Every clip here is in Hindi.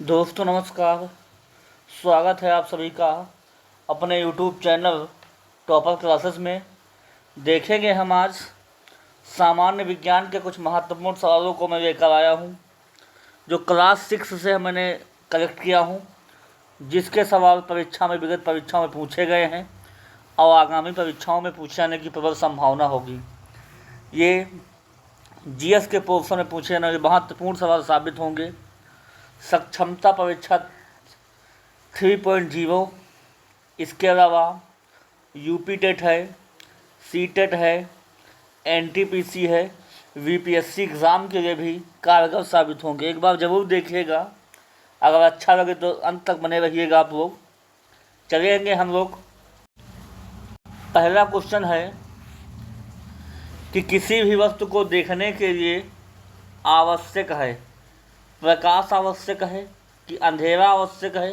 दोस्तों नमस्कार। स्वागत है आप सभी का अपने YouTube चैनल टॉपर क्लासेस में। देखेंगे हम आज सामान्य विज्ञान के कुछ महत्वपूर्ण सवालों को मैं लेकर आया हूँ, जो क्लास 6 से मैंने कलेक्ट किया हूँ, जिसके सवाल परीक्षा में विगत परीक्षाओं में पूछे गए हैं और आगामी परीक्षाओं में पूछे जाने की प्रबल संभावना होगी। ये जीएस के पोर्शन में पूछे जाने वाले महत्वपूर्ण सवाल साबित होंगे। सक्षमता परीक्षा 3.0, इसके अलावा यूपी टेट है, सी टेट है, एनटीपीसी है, वीपीएससी एग्ज़ाम के लिए भी कारगर साबित होंगे। एक बार ज़रूर देखिएगा, अगर अच्छा लगे तो अंत तक बने रहिएगा आप लोग। चलेंगे हम लोग। पहला क्वेश्चन है कि किसी भी वस्तु को देखने के लिए आवश्यक है प्रकाश आवश्यक है कि अंधेरा आवश्यक है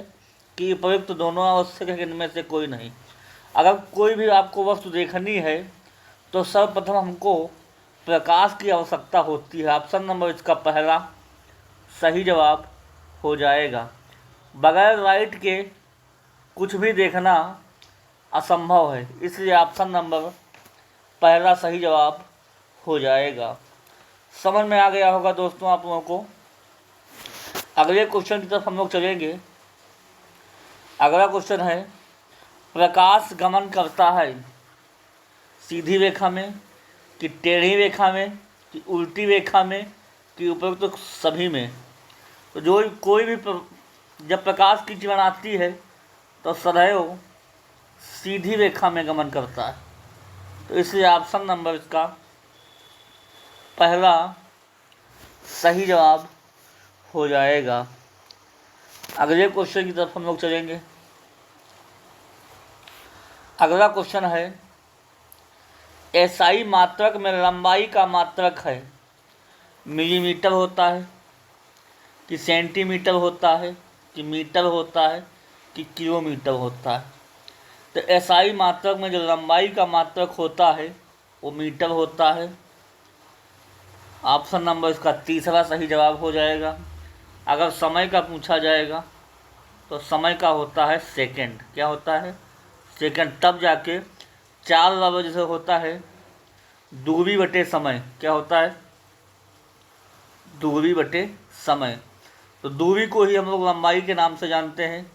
कि उपयुक्त दोनों आवश्यक है कि इनमें से कोई नहीं। अगर कोई भी आपको वस्तु देखनी है तो सर्वप्रथम हमको प्रकाश की आवश्यकता होती है। ऑप्शन नंबर इसका पहला सही जवाब हो जाएगा। बगैर लाइट के कुछ भी देखना असंभव है, इसलिए ऑप्शन नंबर पहला सही जवाब हो जाएगा। समझ में आ गया होगा दोस्तों आप लोगों को। अगले क्वेश्चन की तरफ हम लोग चलेंगे। अगला क्वेश्चन है, प्रकाश गमन करता है सीधी रेखा में कि टेढ़ी रेखा में कि उल्टी रेखा में कि उपयुक्त तो सभी में। तो जो कोई भी जब प्रकाश की किरण आती है तो सदैव सीधी रेखा में गमन करता है, तो इसलिए ऑप्शन नंबर इसका पहला सही जवाब हो जाएगा। अगले क्वेश्चन की तरफ हम लोग चलेंगे। अगला क्वेश्चन है, एसआई मात्रक में लंबाई का मात्रक है मिलीमीटर होता है कि सेंटीमीटर होता है कि मीटर होता है कि किलोमीटर होता है। तो एसआई मात्रक में जो लंबाई का मात्रक होता है वो मीटर होता है। ऑप्शन नंबर इसका तीसरा सही जवाब हो जाएगा। अगर समय का पूछा जाएगा तो समय का होता है सेकंड। क्या होता है? सेकंड। तब जाके 4 बराबर जैसे होता है दूरी बटे समय। क्या होता है? दूरी बटे समय। तो दूरी को ही हम लोग लंबाई के नाम से जानते हैं,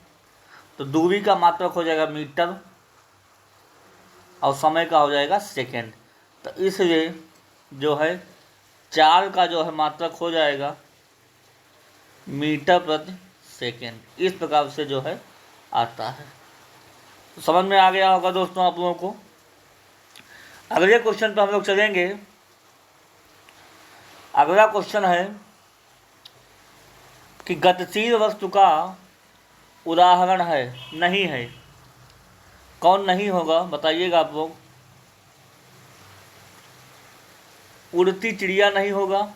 तो दूरी का मात्रक हो जाएगा मीटर और समय का हो जाएगा सेकंड। तो इसलिए जो है 4 का जो है मात्रक हो जाएगा मीटर प्रति सेकेंड। इस प्रकार से जो है आता है। तो समझ में आ गया होगा दोस्तों आप लोगों को। अगले क्वेश्चन पर हम लोग चलेंगे। अगला क्वेश्चन है कि गतिशील वस्तु का उदाहरण है नहीं है। कौन नहीं होगा बताइएगा आप लोग। उड़ती चिड़िया नहीं होगा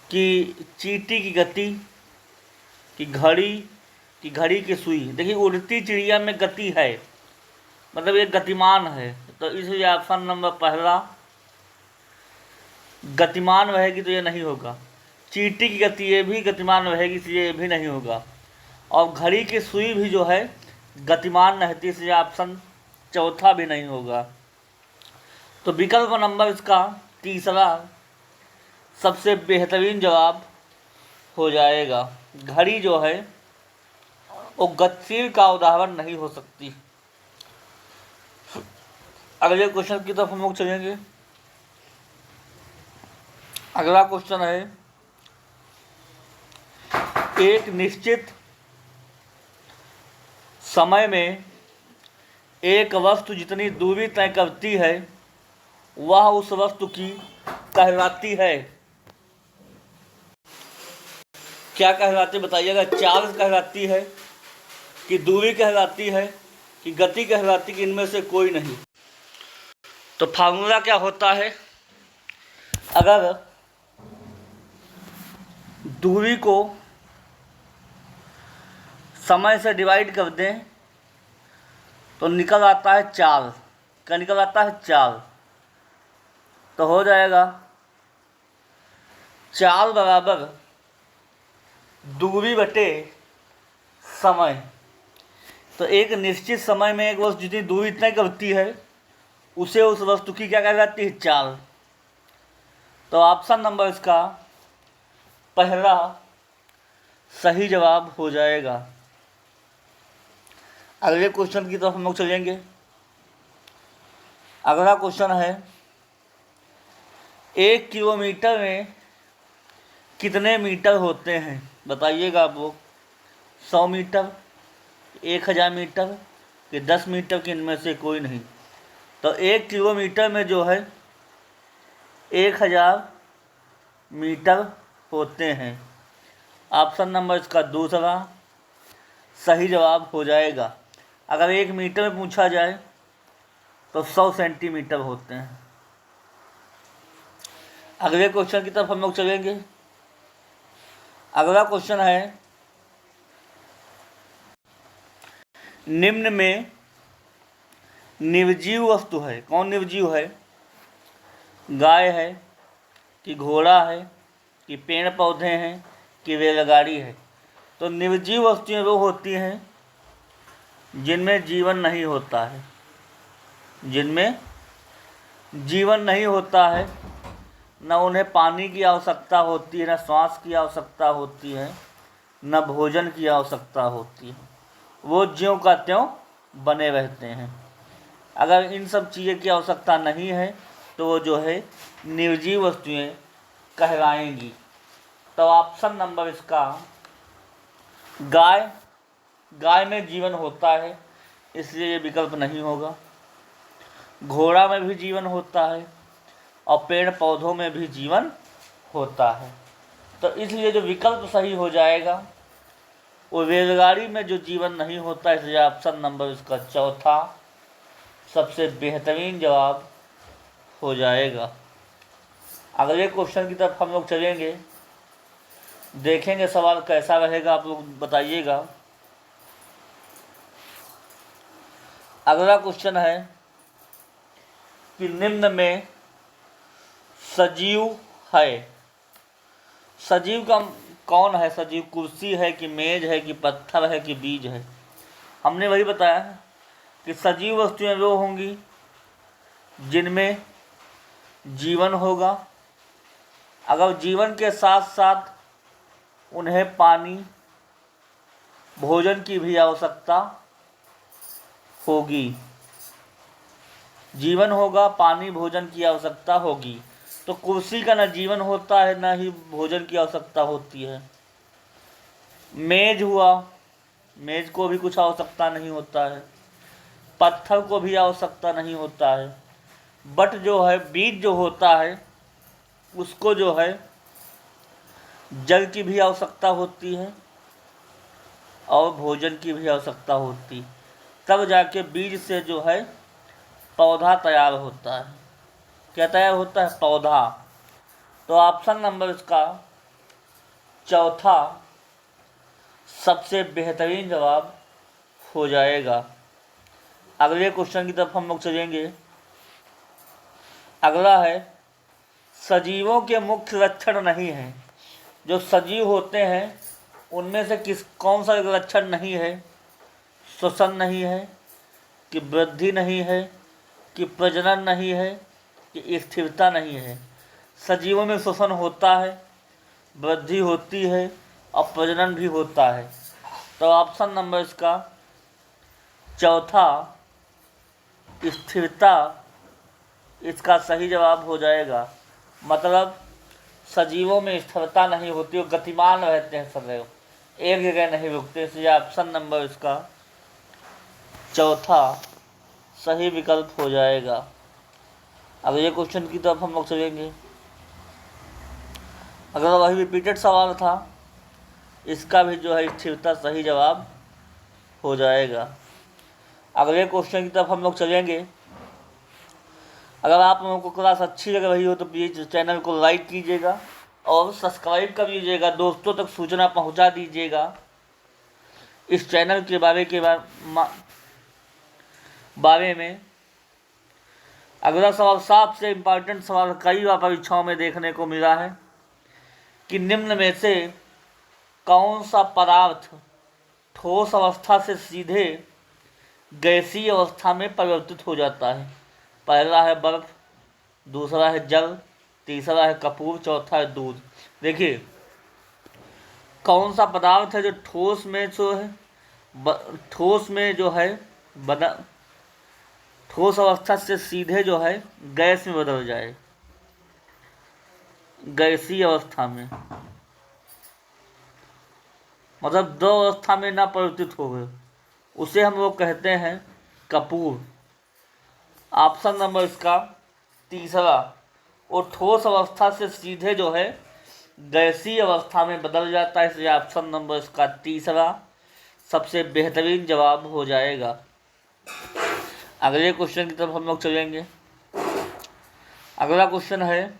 कि चींटी की गति कि घड़ी की सुई। देखिए उड़ती चिड़िया में गति है, मतलब ये गतिमान है, तो इसलिए ऑप्शन नंबर पहला गतिमान रहेगी तो ये नहीं होगा। चींटी की गति ये भी गतिमान रहेगी, इसलिए ये भी नहीं होगा। और घड़ी की सुई भी जो है गतिमान रहती, इसलिए ऑप्शन चौथा भी नहीं होगा। तो विकल्प नंबर इसका तीसरा सबसे बेहतरीन जवाब हो जाएगा। घड़ी जो है वो गतिशील का उदाहरण नहीं हो सकती। अगले क्वेश्चन की तरफ हम लोग चलेंगे। अगला क्वेश्चन है, एक निश्चित समय में एक वस्तु जितनी दूरी तय करती है वह उस वस्तु की कहलाती है। क्या कहलाती बताइएगा? चार्ज कहलाती है कि दूरी कहलाती है कि गति कहलाती कि इनमें से कोई नहीं। तो फार्मूला क्या होता है? अगर दूरी को समय से डिवाइड कर दें तो निकल आता है 4। क्या निकल आता है? 4। तो हो जाएगा 4 बराबर दूरी बटे समय। तो एक निश्चित समय में एक वस्तु जितनी दूरी इतना करती है उसे उस वस्तु की क्या कही जाती है? चाल। तो ऑप्शन नंबर इसका पहला सही जवाब हो जाएगा। अगले क्वेश्चन की तरफ हम लोग चलेंगे। अगला क्वेश्चन है 1 किलोमीटर में कितने मीटर होते हैं? बताइएगा आप लोग। 100 मीटर, 1000 मीटर कि 10 मीटर के इनमें से कोई नहीं। तो 1 किलोमीटर में जो है 1000 मीटर होते हैं। ऑप्शन नंबर इसका दूसरा सही जवाब हो जाएगा। अगर 1 मीटर में पूछा जाए तो 100 सेंटीमीटर होते हैं। अगले क्वेश्चन की तरफ हम लोग चलेंगे। अगला क्वेश्चन है निम्न में निर्जीव वस्तु है। कौन निर्जीव है? गाय है कि घोड़ा है कि पेड़ पौधे हैं कि रेलगाड़ी है? तो निर्जीव वस्तुएं वो होती हैं जिनमें जीवन नहीं होता है, जिनमें जीवन नहीं होता है। न उन्हें पानी की आवश्यकता होती है, न श्वास की आवश्यकता होती है, न भोजन की आवश्यकता होती है। वो ज्यों का त्यों बने रहते हैं। अगर इन सब चीज़ों की आवश्यकता नहीं है तो वो जो है निर्जीव वस्तुएं कहलाएंगी। तो ऑप्शन नंबर इसका गाय में जीवन होता है, इसलिए ये विकल्प नहीं होगा। घोड़ा में भी जीवन होता है और पेड़ पौधों में भी जीवन होता है। तो इसलिए जो विकल्प सही हो जाएगा वो रेलगाड़ी में जो जीवन नहीं होता, इसलिए ऑप्शन नंबर इसका चौथा सबसे बेहतरीन जवाब हो जाएगा। अगले क्वेश्चन की तरफ हम लोग चलेंगे, देखेंगे सवाल कैसा रहेगा, आप लोग बताइएगा। अगला क्वेश्चन है कि निम्न में सजीव है। सजीव का कौन है? सजीव कुर्सी है कि मेज है कि पत्थर है कि बीज है? हमने वही बताया है कि सजीव वस्तुएं वो होंगी जिनमें जीवन होगा। अगर जीवन के साथ साथ उन्हें पानी भोजन की भी आवश्यकता होगी। जीवन होगा, पानी भोजन की आवश्यकता होगी। तो कुर्सी का न जीवन होता है न ही भोजन की आवश्यकता होती है। मेज हुआ, मेज को भी कुछ आवश्यकता नहीं होता है, पत्थर को भी आवश्यकता नहीं होता है। बट जो है बीज जो होता है उसको जो है जल की भी आवश्यकता होती है और भोजन की भी आवश्यकता होती, तब जाके बीज से जो है पौधा तैयार होता है। क्या तैयार होता है? पौधा। तो ऑप्शन नंबर इसका चौथा सबसे बेहतरीन जवाब हो जाएगा। अगले क्वेश्चन की तरफ हम लोग चलेंगे। अगला है सजीवों के मुख्य लक्षण नहीं हैं। जो सजीव होते हैं उनमें से कौन सा लक्षण नहीं है? श्वसन नहीं है कि वृद्धि नहीं है कि प्रजनन नहीं है कि स्थिरता नहीं है? सजीवों में श्वसन होता है, वृद्धि होती है और प्रजनन भी होता है। तो ऑप्शन नंबर इसका चौथा स्थिरता इसका सही जवाब हो जाएगा। मतलब सजीवों में स्थिरता नहीं होती, वो गतिमान रहते हैं, सदैव एक जगह नहीं रुकते, इसलिए ऑप्शन नंबर इसका चौथा सही विकल्प हो जाएगा। अगले क्वेश्चन की तरफ हम लोग चलेंगे। अगर वही रिपीटेड सवाल था, इसका भी जो है स्थिरता सही जवाब हो जाएगा। अगले क्वेश्चन की तरफ हम लोग चलेंगे। अगर आप लोगों को क्लास अच्छी लग रही हो तो प्लीज़ चैनल को लाइक कीजिएगा और सब्सक्राइब कर लीजिएगा, दोस्तों तक सूचना पहुंचा दीजिएगा इस चैनल के बारे में। अगला सवाल सबसे इम्पोर्टेंट सवाल कई बार परीक्षाओं में देखने को मिला है कि निम्न में से कौन सा पदार्थ ठोस अवस्था से सीधे गैसीय अवस्था में परिवर्तित हो जाता है? पहला है बर्फ, दूसरा है जल, तीसरा है कपूर, चौथा है दूध। देखिए, कौन सा पदार्थ है जो ठोस में जो है ठोस में जो है बदल ठोस अवस्था से सीधे जो है गैस में बदल जाए, गैसीय अवस्था में, मतलब दो अवस्था में ना परिवर्तित हो गए, उसे हम लोग कहते हैं कपूर। ऑप्शन नंबर इसका तीसरा, वो ठोस अवस्था से सीधे जो है गैसीय अवस्था में बदल जाता है, इसलिए ऑप्शन नंबर इसका तीसरा सबसे बेहतरीन जवाब हो जाएगा। अगले क्वेश्चन की तरफ हम लोग चलेंगे। अगला क्वेश्चन है,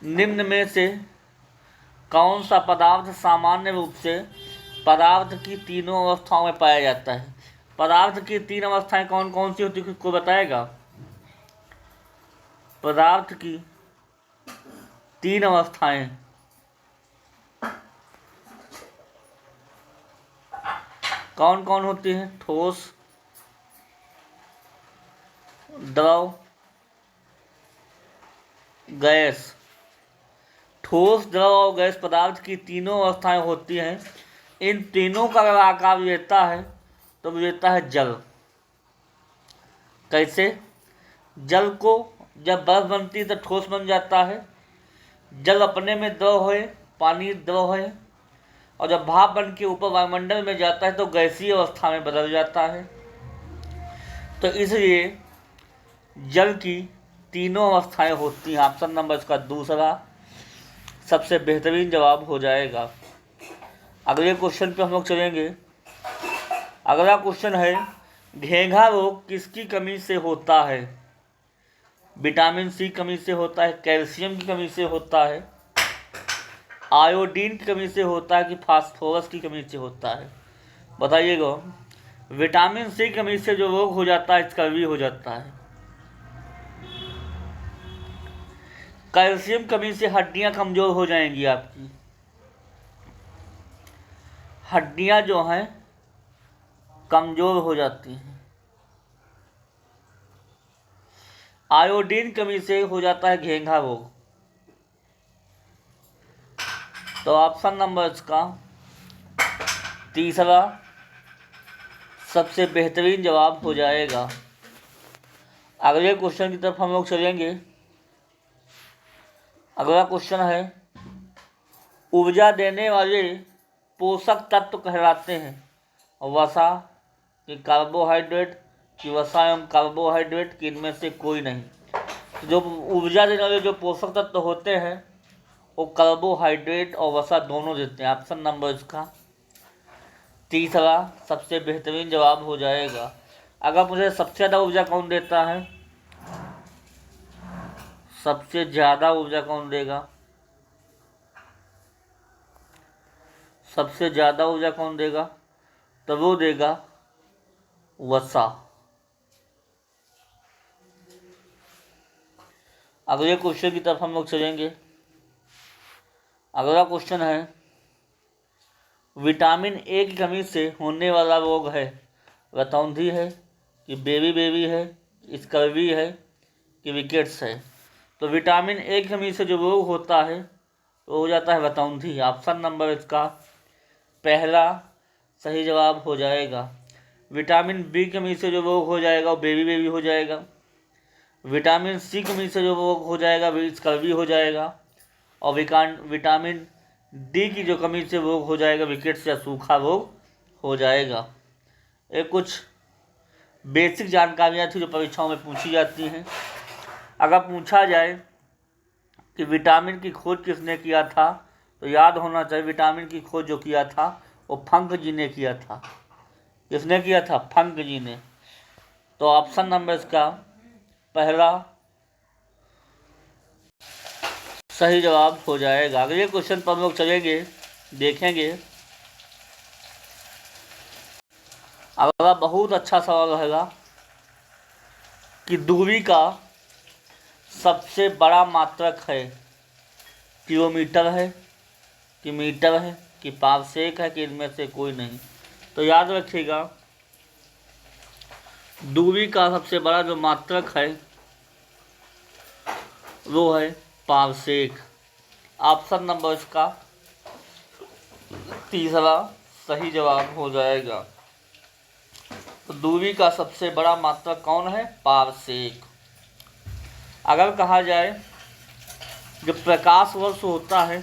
निम्न में से कौन सा पदार्थ सामान्य रूप से पदार्थ की तीनों अवस्थाओं में पाया जाता है? पदार्थ की तीन अवस्थाएं कौन कौन सी होती है, कोई बताएगा? पदार्थ की तीन अवस्थाएं कौन कौन होती हैं? ठोस, द्रव, गैस। ठोस, द्रव और गैस पदार्थ की तीनों अवस्थाएं होती हैं। इन तीनों का अगर आकार लेता है तो लेता है जल। कैसे? जल को जब बर्फ बनती है तो ठोस बन जाता है, जल अपने में द्रव है, पानी द्रव है, और जब भाप बन के ऊपर वायुमंडल में जाता है तो गैसीय अवस्था में बदल जाता है। तो इसलिए जल की तीनों अवस्थाएं होती हैं। ऑप्शन नंबर इसका दूसरा सबसे बेहतरीन जवाब हो जाएगा। अगले क्वेश्चन पे हम लोग चलेंगे। अगला क्वेश्चन है, घेंघा रोग किसकी कमी से होता है? विटामिन सी कमी से होता है, कैल्शियम की कमी से होता है, आयोडीन की कमी से होता है, कि फास्फोरस की कमी से होता है? बताइएगा। विटामिन सी की कमी से जो रोग हो जाता है स्कर्वी हो जाता है। कैल्शियम कमी से हड्डियां कमजोर हो जाएंगी, आपकी हड्डियां जो हैं कमजोर हो जाती हैं। आयोडीन कमी से हो जाता है घेंघा रोग। तो ऑप्शन नंबर इसका तीसरा सबसे बेहतरीन जवाब हो जाएगा। अगले क्वेश्चन की तरफ हम लोग चलेंगे। अगला क्वेश्चन है, ऊर्जा देने वाले पोषक तत्व कहलाते हैं वसा, कि कार्बोहाइड्रेट, कि वसा एवं कार्बोहाइड्रेट, कि इनमें से कोई नहीं? तो जो ऊर्जा देने वाले जो पोषक तत्व होते हैं वो कार्बोहाइड्रेट और वसा दोनों देते हैं। ऑप्शन नंबर इसका तीसरा सबसे बेहतरीन जवाब हो जाएगा। अगर मुझे सबसे ज़्यादा ऊर्जा कौन देता है, सबसे ज़्यादा ऊर्जा कौन देगा, सबसे ज़्यादा ऊर्जा कौन देगा? तो वो देगा वसा। अगले क्वेश्चन की तरफ हम लोग चलेंगे। अगला क्वेश्चन है, विटामिन ए की कमी से होने वाला रोग है रतौंधी है, कि बेबी बेबी है, स्कर्वी है, कि विकेट्स है? तो विटामिन ए की कमी से जो रोग होता है तो हो जाता है रतौंधी। ऑप्शन नंबर इसका पहला सही जवाब हो जाएगा। विटामिन बी की कमी से जो रोग हो जाएगा वो बेबी बेबी हो जाएगा। विटामिन सी की कमी से जो रोग हो जाएगा वो स्कर्वी हो जाएगा। और विटामिन डी की जो कमी से रोग हो जाएगा विकेट्स या सूखा रोग हो जाएगा। ये कुछ बेसिक जानकारियाँ थी जो परीक्षाओं में पूछी जाती हैं। अगर पूछा जाए कि विटामिन की खोज किसने किया था तो याद होना चाहिए, विटामिन की खोज जो किया था वो फंक जी ने किया था। किसने किया था? फंक जी ने। तो ऑप्शन नंबर इसका पहला सही जवाब हो जाएगा। अगले क्वेश्चन पर हम लोग चलेंगे, देखेंगे। अगला बहुत अच्छा सवाल रहेगा कि दूरी का सबसे बड़ा मात्रक है किलोमीटर है, कि मीटर है कि पारसेक है कि इनमें से कोई नहीं। तो याद रखिएगा दूरी का सबसे बड़ा जो मात्रक है वो है पारसेक। ऑप्शन नंबर इसका तीसरा सही जवाब हो जाएगा। तो दूरी का सबसे बड़ा मात्रक कौन है? पारसेक। अगर कहा जाए जब प्रकाश वर्ष होता है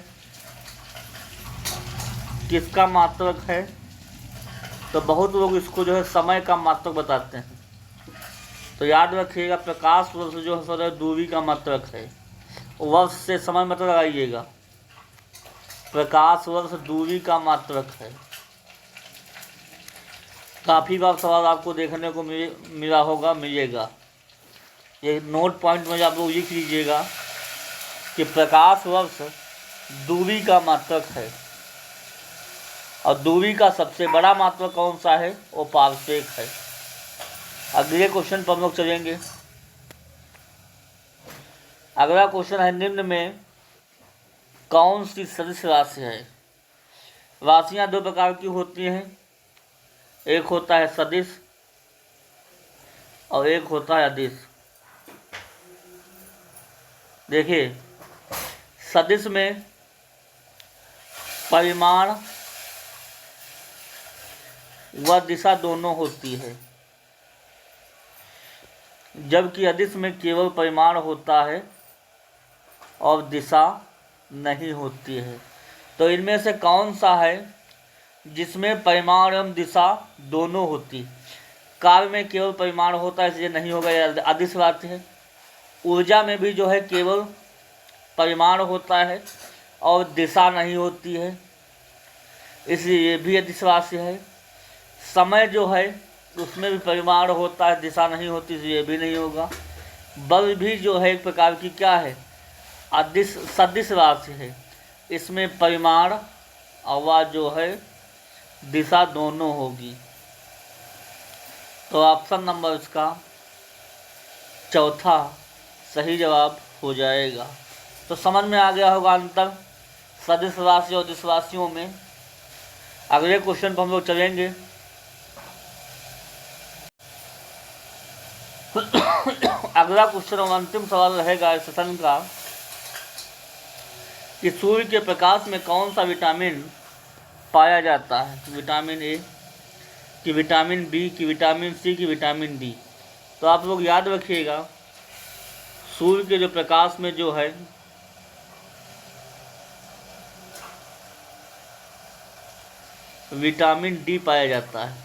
किसका मात्रक है, तो बहुत लोग इसको जो है समय का मात्रक बताते हैं। तो याद रखिएगा प्रकाश वर्ष जो है दूरी का मात्रक है। वर्ष से समय मत लगाइएगा, प्रकाश वर्ष दूरी का मात्रक है। काफ़ी बार सवाल आपको देखने को मिलेगा। ये नोट पॉइंट में आप लोग लिख लीजिएगा कि प्रकाश वर्ष दूरी का मात्रक है और दूरी का सबसे बड़ा मात्रक कौन सा है? वो पारसेक है। अगले क्वेश्चन पर हम लोग चलेंगे। अगला क्वेश्चन है निम्न में कौन सी सदिश राशि है? राशियां दो प्रकार की होती हैं, एक होता है सदिश और एक होता है अदिश। देखिए सदिश में परिमाण व दिशा दोनों होती है, जबकि अदिश में केवल परिमाण होता है और दिशा नहीं होती है। तो इनमें से कौन सा है जिसमें परिमाण एवं दिशा दोनों होती? काल में केवल परिमाण होता है इसलिए नहीं होगा, यह अदिश राशि है। ऊर्जा में भी जो है केवल परिमाण होता है और दिशा नहीं होती है, इसलिए ये भी अदिश राशि है। समय जो है उसमें भी परिमाण होता है, दिशा नहीं होती, इसलिए ये भी नहीं होगा। बल भी जो है एक प्रकार की क्या है? अदिश सदिश राशि है। इसमें परिमाण और जो है दिशा दोनों होगी। तो ऑप्शन नंबर इसका चौथा सही जवाब हो जाएगा। तो समझ में आ गया होगा अंतर सदिश राशि और दिश राशियों में। अगले क्वेश्चन पर हम लोग चलेंगे। अगला क्वेश्चन और अंतिम सवाल रहेगा इस सेशन का कि सूर्य के प्रकाश में कौन सा विटामिन पाया जाता है? विटामिन ए कि विटामिन बी कि विटामिन सी कि विटामिन डी? तो आप लोग याद रखिएगा सूर्य के जो प्रकाश में जो है विटामिन डी पाया जाता है।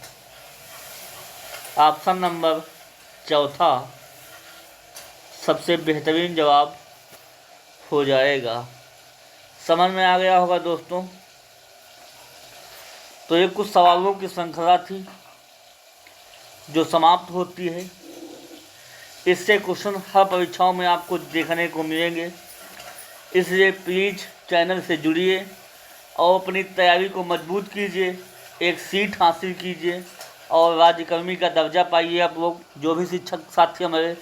ऑप्शन नंबर चौथा सबसे बेहतरीन जवाब हो जाएगा। समझ में आ गया होगा दोस्तों। तो ये कुछ सवालों की श्रृंखला थी जो समाप्त होती है। इससे क्वेश्चन हर परीक्षाओं में आपको देखने को मिलेंगे, इसलिए प्लीज़ चैनल से जुड़िए और अपनी तैयारी को मजबूत कीजिए, एक सीट हासिल कीजिए और राज्यकर्मी का दर्जा पाइए। आप लोग जो भी शिक्षक साथी हमारे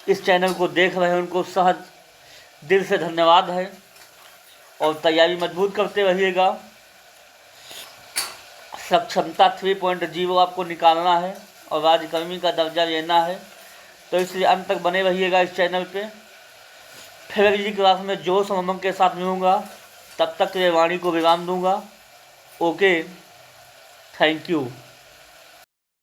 इस चैनल को देख रहे हैं उनको सहज दिल से धन्यवाद है और तैयारी मजबूत करते रहिएगा। सक्षमता 3.0 आपको निकालना है और राज्यकर्मी का दर्जा लेना है, तो इसलिए अंत तक बने रहिएगा इस चैनल पे। फिर अगली क्लास में जोश और उमंग के साथ मिलूँगा, तब तक के लिए वाणी को विराम दूंगा। Okay, thank you.